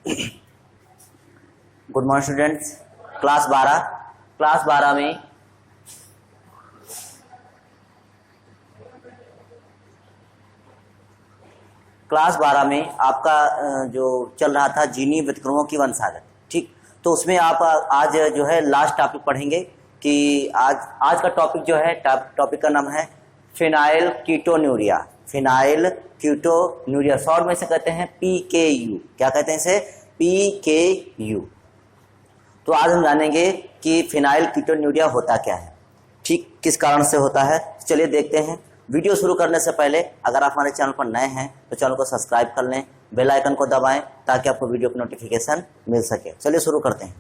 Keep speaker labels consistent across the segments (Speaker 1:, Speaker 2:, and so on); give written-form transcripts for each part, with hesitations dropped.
Speaker 1: Good morning students. Class 12 में आपका जो चल रहा था जीनी व्यतिक्रमों की वंशागत, ठीक। तो उसमें आप आज जो है लास्ट टॉपिक पढ़ेंगे कि आज का टॉपिक जो है टॉपिक का नाम है phenyl ketonuria. Phenyl ketonuria short में से कहते हैं PKU। क्या कहते हैं इसे? PKU। तो आज हम जानेंगे कि फिनाइल कीटोन्यूरिया होता क्या है, ठीक, किस कारण से होता है। चलिए देखते हैं। वीडियो शुरू करने से पहले अगर आप हमारे चैनल पर नए हैं तो चैनल को सब्सक्राइब कर लें, बेल आइकन को दबाएं ताकि आपको वीडियो की नोटिफिकेशन मिल सके। चलिए शुरू करते हैं।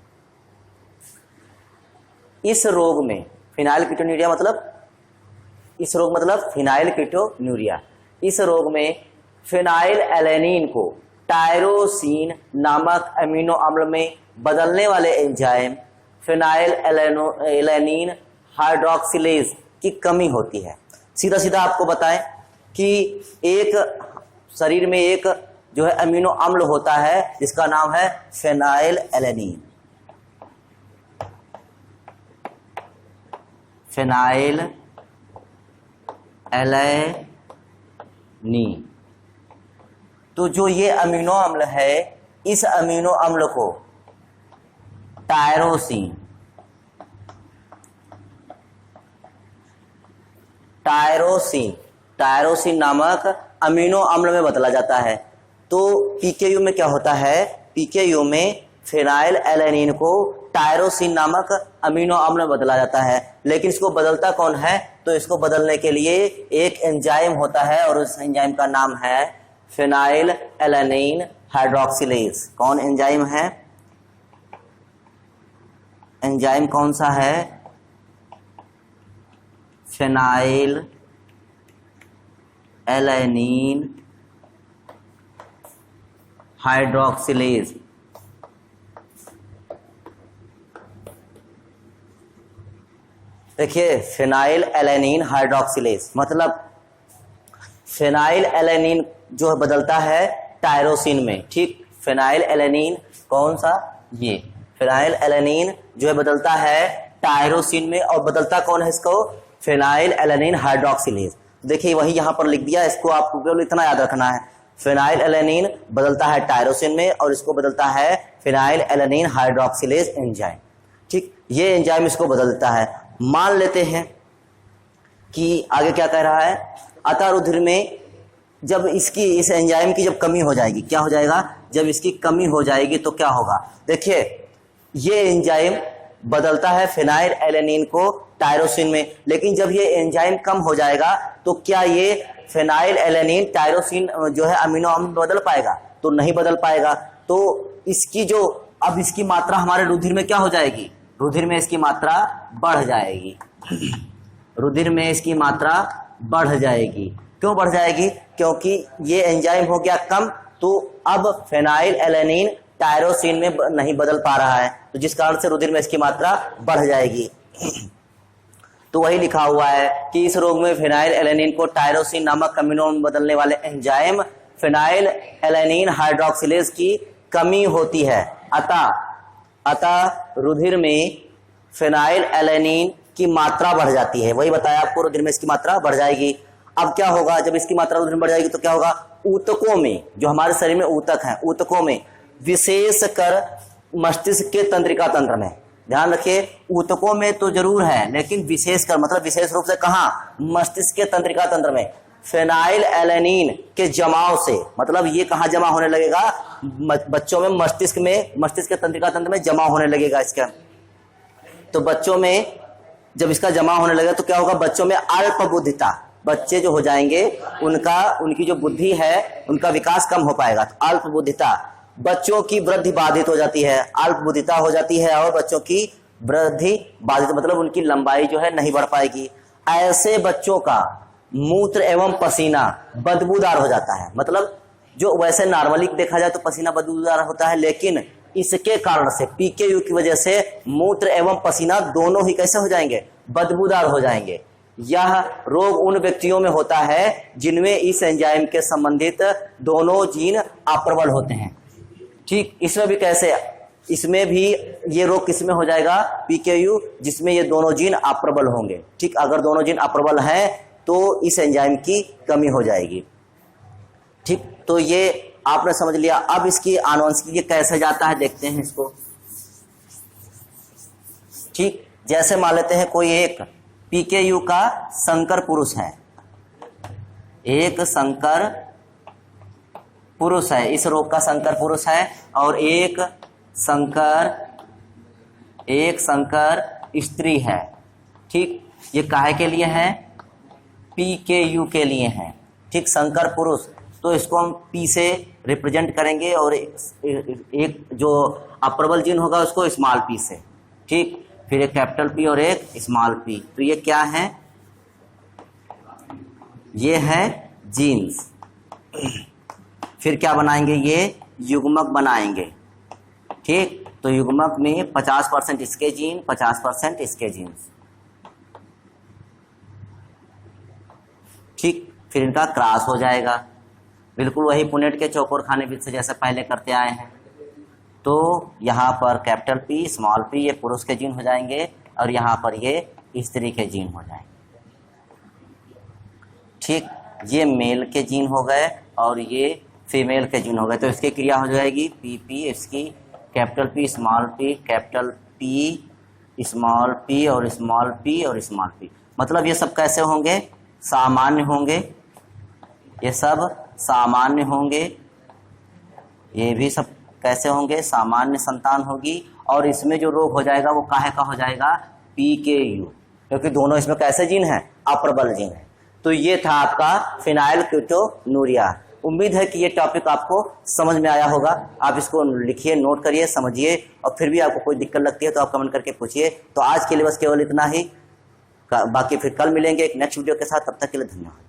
Speaker 1: इस रोग में फिनाइल कीटोन्यूरिया मतलब फिनाइल कीटोन्यूरिया। इस रोग में फिनाइल एलेनिन को टायरोसिन नामक अमीनो अम्ल में बदलने वाले एंजाइम फिनाइल एलेनिन हाइड्रोक्सिलेज की कमी होती है। सीधा सीधा आपको बताएं कि एक शरीर में एक जो है अमीनो अम्ल होता है जिसका नाम है फिनाइल एलेनिन। Phenyl alanine. तो जो ये अमीनो अम्ल है, इस अमीनो अम्ल को टायरोसिन नामक अमीनो अम्ल में बदला जाता है। तो PKU में क्या होता है? PKU में फिनाइल एलेनिन को टायरोसिन नामक अमीनो अम्ल में बदला जाता है। लेकिन इसको बदलता कौन है? तो इसको बदलने के लिए एक एंजाइम होता है और उस एंजाइम का नाम है फिनाइल एलेनिन हाइड्रोक्सिलेज। कौन एंजाइम है? एंजाइम कौन सा है? Phenyl alanine hydroxylase. देखिए, फिनाइल एलेनिन हाइड्रोक्सिलेज मतलब फिनाइल एलेनिन जो बदलता है टायरोसिन में, ठीक। फिनाइल एलेनिन कौन सा? ये फिनाइल एलेनिन जो है बदलता है टायरोसिन में, और बदलता कौन है इसको? Phenyl alanine hydroxylase. देखिए वही यहां पर लिख दिया, इसको आपको केवल इतना याद रखना है। फिनाइल एलेनिन बदलता है टायरोसिन में और इसको बदलता है फिनाइल एलेनिन हाइड्रोक्सिलेज एंजाइम, ठीक। ये एंजाइम इसको बदलता है। मान लेते हैं कि आगे क्या कह रहा है, अतः रुधिर में जब इस एंजाइम की जब कमी हो जाएगी, क्या हो जाएगा? जब इसकी कमी हो जाएगी तो क्या होगा? देखिए, ये एंजाइम बदलता है फिनाइल एलेनिन को टायरोसिन में, लेकिन जब ये एंजाइम कम हो जाएगा तो क्या ये फिनाइल एलेनिन टायरोसिन जो है अमीनो अम्ल बदल पाएगा? तो नहीं बदल पाएगा। तो इसकी मात्रा हमारे रुधिर में क्या हो जाएगी? रुधिर में इसकी मात्रा बढ़ जाएगी। रुधिर में इसकी मात्रा बढ़ जाएगी। क्यों बढ़ जाएगी? क्योंकि ये एंजाइम हो गया कम, तो अब फिनाइल एलेनिन टायरोसिन में नहीं बदल पा रहा है, तो जिस कारण से रुधिर में इसकी मात्रा बढ़ जाएगी। तो वही लिखा हुआ है कि इस रोग में फिनाइल एलेनिन को टायरोसिन नामक अमीनो में बदलने वाले एंजाइम फिनाइल एलेनिन हाइड्रोक्सिलेज की कमी होती है। अतः रुधिर में फिनाइल एलेनिन की मात्रा बढ़ जाती है। वही बताया आपको, रुधिर में इसकी मात्रा बढ़ जाएगी। अब क्या होगा? जब इसकी मात्रा रुधिर में बढ़ जाएगी तो क्या होगा? ऊतकों में, जो हमारे शरीर में ऊतक हैं, ऊतकों में विशेषकर मस्तिष्क के तंत्रिका तंत्र में, ध्यान रखिए, ऊतकों में तो जरूर है लेकिन विशेषकर मतलब विशेष रूप से कहाँ? मस्तिष्क के तंत्रिका तंत्र में फिनाइल एलेनिन के जमाव से, मतलब ये कहाँ जमा होने लगेगा? बच्चों में मस्तिष्क के तंत्रिका तंत्र में जमा होने लगेगा इसका। तो बच्चों में जब इसका जमा होने लगेगा तो क्या होगा? बच्चों में अल्प बुद्धिता, बच्चे जो हो जाएंगे उनकी जो बुद्धि है उनका विकास कम हो पाएगा। तो अल्प बुद्धिता, बच्चों की वृद्धि बाधित हो जाती है, अल्प बुद्धिता हो जाती है और बच्चों की वृद्धि बाधित मतलब उनकी लंबाई जो है नहीं बढ़ पाएगी। ऐसे बच्चों का मूत्र एवं पसीना बदबूदार हो जाता है। मतलब जो वैसे नॉर्मली देखा जाए तो पसीना बदबूदार होता है, लेकिन इसके कारण से PKU की वजह से मूत्र एवं पसीना दोनों ही कैसे हो जाएंगे? बदबूदार हो जाएंगे। यह रोग उन व्यक्तियों में होता है जिनमें इस एंजाइम के संबंधित दोनों जीन अप्रबल होते हैं। ठीक, इसमें भी कैसे, इसमें भी ये रोग किसमें हो जाएगा, PKU, जिसमें ये दोनों जीन अप्रबल होंगे। ठीक, अगर दोनों जीन अप्रबल हैं तो इस एंजाइम की कमी हो जाएगी। ठीक, तो ये आपने समझ लिया। अब इसकी आनुवंशिकी कैसे जाता है देखते हैं इसको। ठीक, जैसे मान लेते हैं कोई एक PKU का संकर पुरुष है, एक संकर पुरुष है, इस रोग का संकर पुरुष है, और एक संकर स्त्री है। ठीक, ये काहे के लिए है, PKU के लिए है। ठीक, संकर पुरुष, तो इसको हम P से रिप्रेजेंट करेंगे और एक जो अप्रबल जीन होगा उसको स्मॉल p से। ठीक, फिर एक कैपिटल P और एक स्मॉल p। तो ये क्या है, ये है जीन्स। फिर क्या बनाएंगे, ये युग्मक बनाएंगे। ठीक, तो युग्मक में 50% इसके जीन, 50% इसके जीन्स। ठीक, फिर इनका क्रॉस हो जाएगा, बिल्कुल वही पुनेट के चौकोर खाने बीज से जैसे पहले करते आए हैं। तो यहाँ पर कैपिटल P स्मॉल p ये पुरुष के जीन हो जाएंगे और यहाँ पर ये स्त्री के जीन हो जाएंगे। ठीक, ये मेल के जीन हो गए और ये फीमेल के जीन हो गए। तो इसकी क्रिया हो जाएगी PP, इसकी capital P small p, capital P small p और स्मॉल p और स्मॉल p। मतलब ये सब कैसे होंगे, सामान्य होंगे, ये सब सामान्य होंगे, ये भी सब कैसे होंगे, सामान्य संतान होगी। और इसमें जो रोग हो जाएगा वो काहे का हो जाएगा, PKU, क्योंकि दोनों इसमें कैसे जीन हैं, अप्रबल जीन है। तो ये था आपका फिनाइलकीटोनुरिया। उम्मीद है कि ये टॉपिक आपको समझ में आया होगा। आप इसको लिखिए, नोट करिए, समझिए, और फिर भी आपको कोई दिक्कत लगती है तो आप कमेंट करके पूछिए। तो आज के लिए बस केवल इतना ही, बाकी फिर कल मिलेंगे एक नेक्स्ट वीडियो के साथ। तब तक के लिए धन्यवाद।